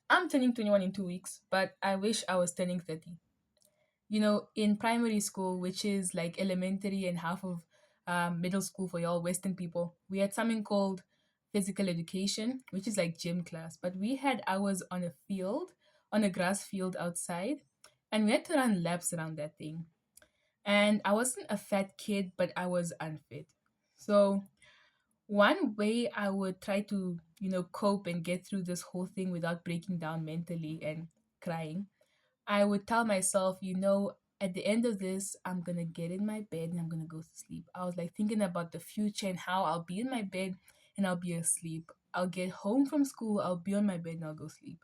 I'm turning 21 in 2 weeks, but I wish I was turning 30. In primary school, which is like elementary and half of middle school for y'all Western people, we had something called physical education, which is like gym class. But we had hours on a field, on a grass field outside, and we had to run laps around that thing. And I wasn't a fat kid, but I was unfit. So one way I would try to, cope and get through this whole thing without breaking down mentally and crying, I would tell myself, at the end of this, I'm going to get in my bed and I'm going to go to sleep. I was like thinking about the future and how I'll be in my bed and I'll be asleep. I'll get home from school, I'll be on my bed and I'll go sleep.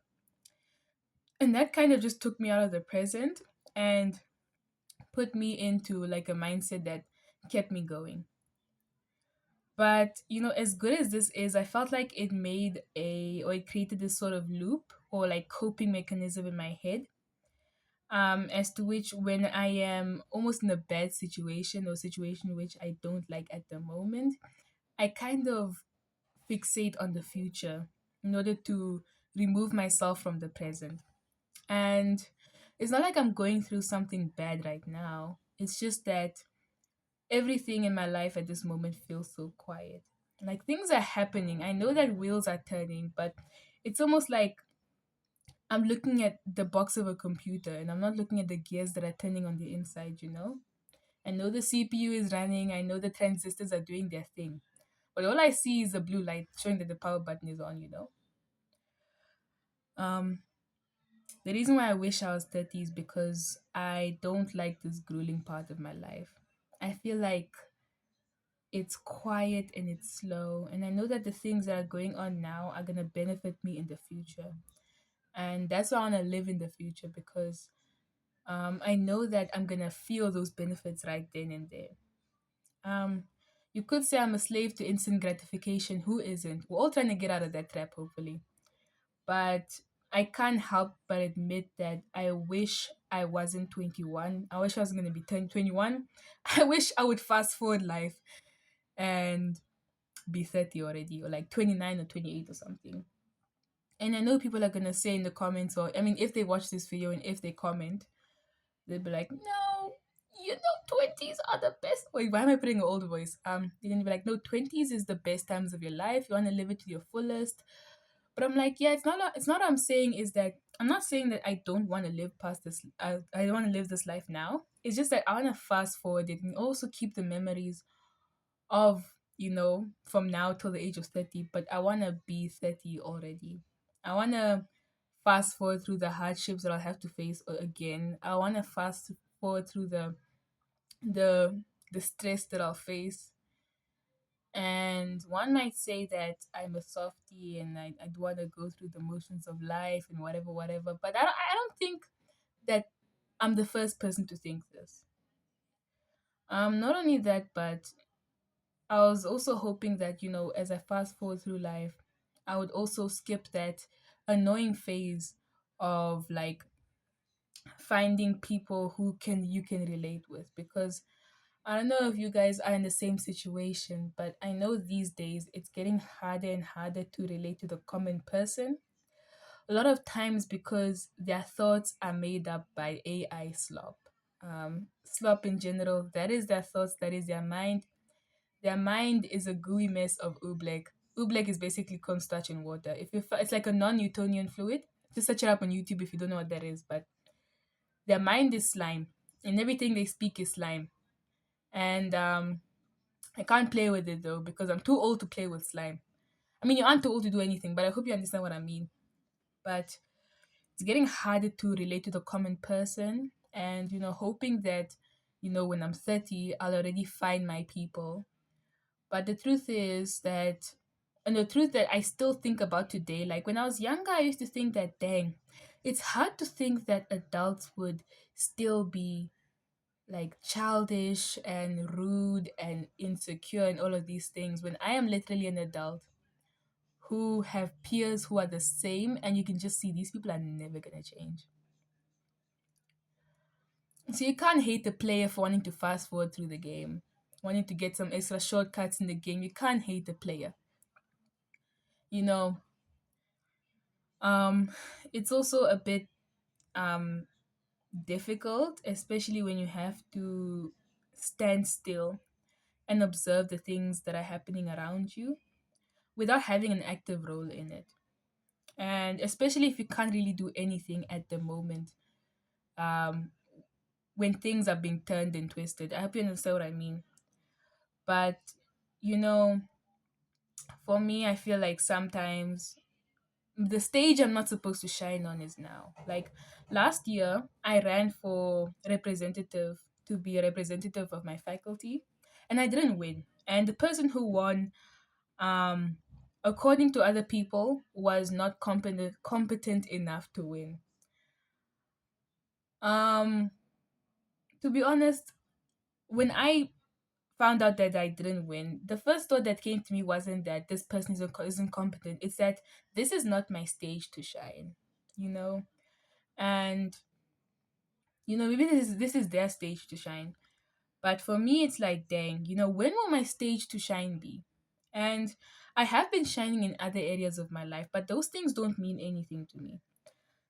And that kind of just took me out of the present and put me into like a mindset that kept me going. But, as good as this is, I felt like it created this sort of loop or like coping mechanism in my head, as to which when I am almost in a bad situation or situation which I don't like at the moment, I kind of fixate on the future in order to remove myself from the present. And it's not like I'm going through something bad right now. It's just that everything in my life at this moment feels so quiet. Like things are happening. I know that wheels are turning, but it's almost like I'm looking at the box of a computer and I'm not looking at the gears that are turning on the inside. I know the CPU is running, I know the transistors are doing their thing. But all I see is a blue light showing that the power button is on. Um the reason why I wish I was 30 is because I don't like this grueling part of my life. I feel like it's quiet and it's slow, and I know that the things that are going on now are going to benefit me in the future. And that's why I want to live in the future, because I know that I'm going to feel those benefits right then and there. um you could say I'm a slave to instant gratification. Who isn't? We're all trying to get out of that trap, hopefully. But I can't help but admit that I wish I wasn't 21. I wish I was going to be turning 21. I wish I would fast forward life and be 30 already, or like 29 or 28 or something. And I know people are going to say in the comments, or I mean, if they watch this video and if they comment, they'll be like, no, 20s are the best. Wait, why am I putting an old voice? They're going to be like, no, 20s is the best times of your life. You want to live it to your fullest. But I'm like, yeah, it's not what I'm saying is that I'm not saying that I don't want to live past this. I don't want to live this life now. It's just that I want to fast forward it and also keep the memories of, from now till the age of 30, but I want to be 30 already. I want to fast forward through the hardships that I'll have to face again. I want to fast forward through the the stress that I'll face. And one might say that I'm a softie and I do want to go through the motions of life and whatever, whatever. But I don't think that I'm the first person to think this. Not only that, but I was also hoping that, as I fast forward through life, I would also skip that annoying phase of like finding people who can you can relate with, because I don't know if you guys are in the same situation, but I know these days it's getting harder and harder to relate to the common person. A lot of times because their thoughts are made up by AI slop. Slop in general, that is their thoughts, that is their mind. Their mind is a gooey mess of oobleck. Oobleck is basically cornstarch in water. It's like a non-Newtonian fluid. Just search it up on YouTube if you don't know what that is. But their mind is slime, and everything they speak is slime. And I can't play with it though because I'm too old to play with slime. I mean, you aren't too old to do anything, but I hope you understand what I mean. But it's getting harder to relate to the common person, and hoping that when I'm 30, I'll already find my people. But the truth is that, and the truth that I still think about today, like when I was younger, I used to think that, dang, it's hard to think that adults would still be like childish and rude and insecure and all of these things when I am literally an adult who have peers who are the same, and you can just see these people are never going to change. So you can't hate the player for wanting to fast forward through the game, wanting to get some extra shortcuts in the game. You can't hate the player. You know, Um, it's also a bit um difficult, especially when you have to stand still and observe the things that are happening around you without having an active role in it. And especially if you can't really do anything at the moment, um, when things are being turned and twisted. I hope you understand what I mean. But, you know, for me, I feel like sometimes the stage I'm not supposed to shine on is now. Like last year, I ran for representative to be a representative of my faculty, and I didn't win. And the person who won, um, according to other people, was not competent enough to win. Um, to be honest, when I found out that I didn't win, the first thought that came to me wasn't that this person isn't competent. It's that this is not my stage to shine, you know? And maybe this is their stage to shine. But for me it's like, dang, when will my stage to shine be? And I have been shining in other areas of my life, but those things don't mean anything to me.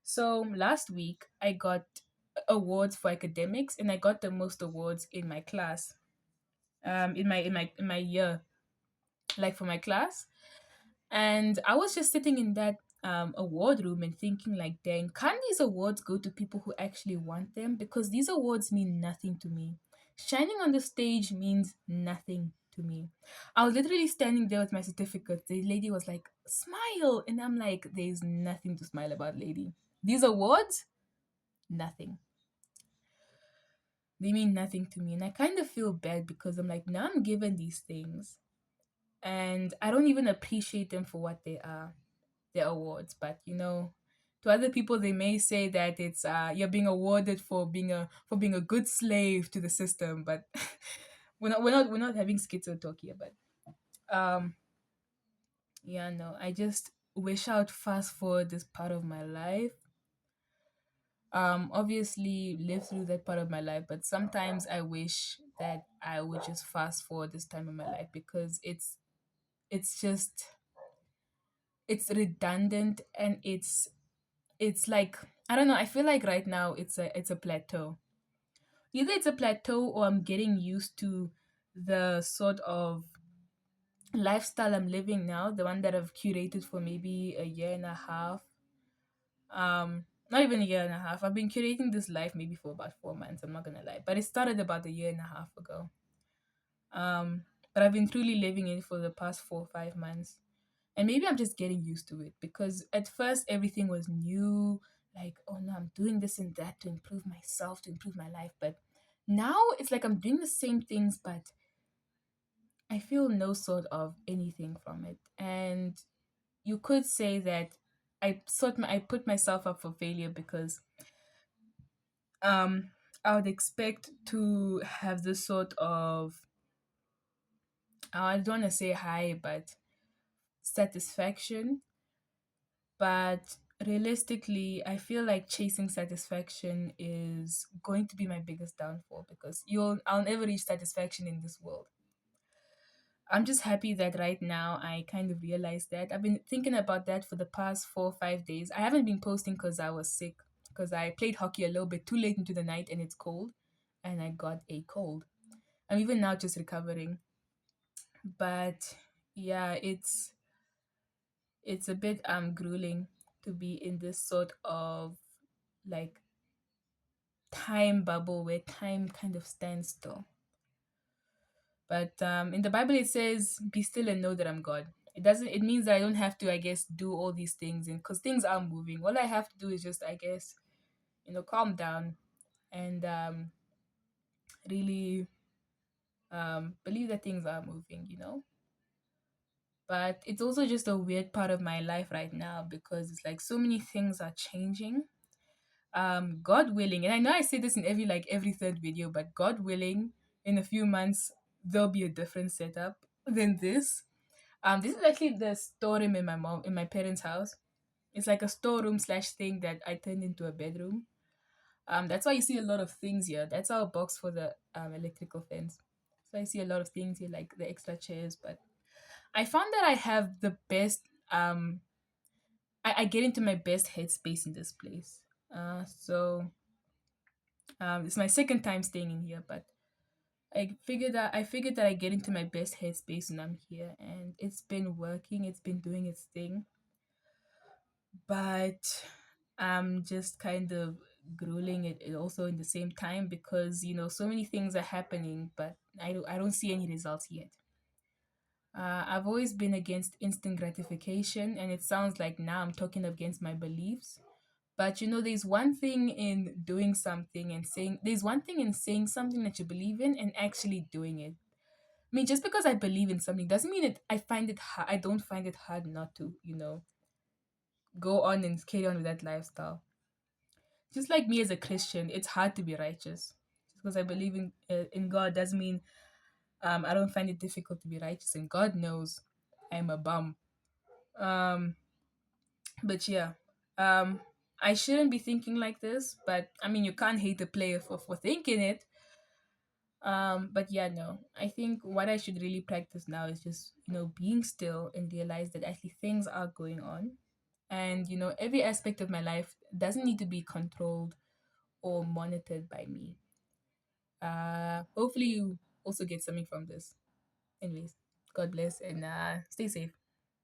So last week I got awards for academics, and I got the most awards in my class, in my year, like for my class. And I was just sitting in that award room and thinking, like, dang, can't these awards go to people who actually want them? Because these awards mean nothing to me. Shining on the stage means nothing to me. I was literally standing there with my certificate. The lady was like, smile. And I'm like, there's nothing to smile about, lady. These awards, nothing. They mean nothing to me. And I kind of feel bad because I'm like, now I'm given these things and I don't even appreciate them for what they are, their awards. But to other people they may say that it's you're being awarded for being a good slave to the system. But we're not having schizo talk here. But um yeah, no, I just wish I would fast forward this part of my life. Obviously live through that part of my life, but sometimes I wish that I would just fast forward this time in my life because it's just it's redundant, and it's like, I don't know, I feel like right now it's a plateau. Either it's a plateau or I'm getting used to the sort of lifestyle I'm living now, the one that I've curated for maybe a year and a half. Not even a year and a half. I've been curating this life maybe for about 4 months, I'm not gonna lie. But it started about a year and a half ago. But I've been truly living it for the past 4 or 5 months. And maybe I'm just getting used to it because at first everything was new. Like, oh no, I'm doing this and that to improve myself, to improve my life. But now it's like I'm doing the same things, but I feel no sort of anything from it. And you could say that I put myself up for failure because um I would expect to have this sort of, I don't want to say high, but satisfaction. But realistically, I feel like chasing satisfaction is going to be my biggest downfall because I'll never reach satisfaction in this world. I'm just happy that right now I kind of realized that. I've been thinking about that for the past 4 or 5 days. I haven't been posting because I was sick, because I played hockey a little bit too late into the night and it's cold, and I got a cold. I'm even now just recovering. But yeah, it's a bit grueling to be in this sort of like time bubble where time kind of stands still. But in the Bible it says, "Be still and know that I'm God." It doesn't. It means that I don't have to, I guess, do all these things, and because things are moving, all I have to do is just, I guess, calm down and really believe that things are moving. But it's also just a weird part of my life right now because it's like so many things are changing. God willing, and I know I say this in every third video, but God willing, in a few months there'll be a different setup than this. This is actually the storeroom in my parents' house. It's like a storeroom slash thing that I turned into a bedroom. That's why you see a lot of things here. That's our box for the electrical fence. So I see a lot of things here, like the extra chairs. But I found that I have the best I get into my best headspace in this place. It's my second time staying in here, but I figured that I get into my best headspace when I'm here, and it's been working. It's been doing its thing, but I'm just kind of grueling it also in the same time because so many things are happening, but I don't see any results yet. I've always been against instant gratification, and it sounds like now I'm talking against my beliefs. But there's one thing in doing something and saying, there's one thing in saying something that you believe in and actually doing it. I mean, just because I believe in something doesn't mean that I find it hard. I don't find it hard not to, go on and carry on with that lifestyle. Just like me as a Christian, it's hard to be righteous. Just because I believe in God doesn't mean I don't find it difficult to be righteous. And God knows I'm a bum. Um, but yeah, um, I shouldn't be thinking like this. But I mean, you can't hate the player for thinking it. But yeah, no. I think what I should really practice now is just, being still and realize that actually things are going on. And, every aspect of my life doesn't need to be controlled or monitored by me. Hopefully you also get something from this. Anyways, God bless and stay safe.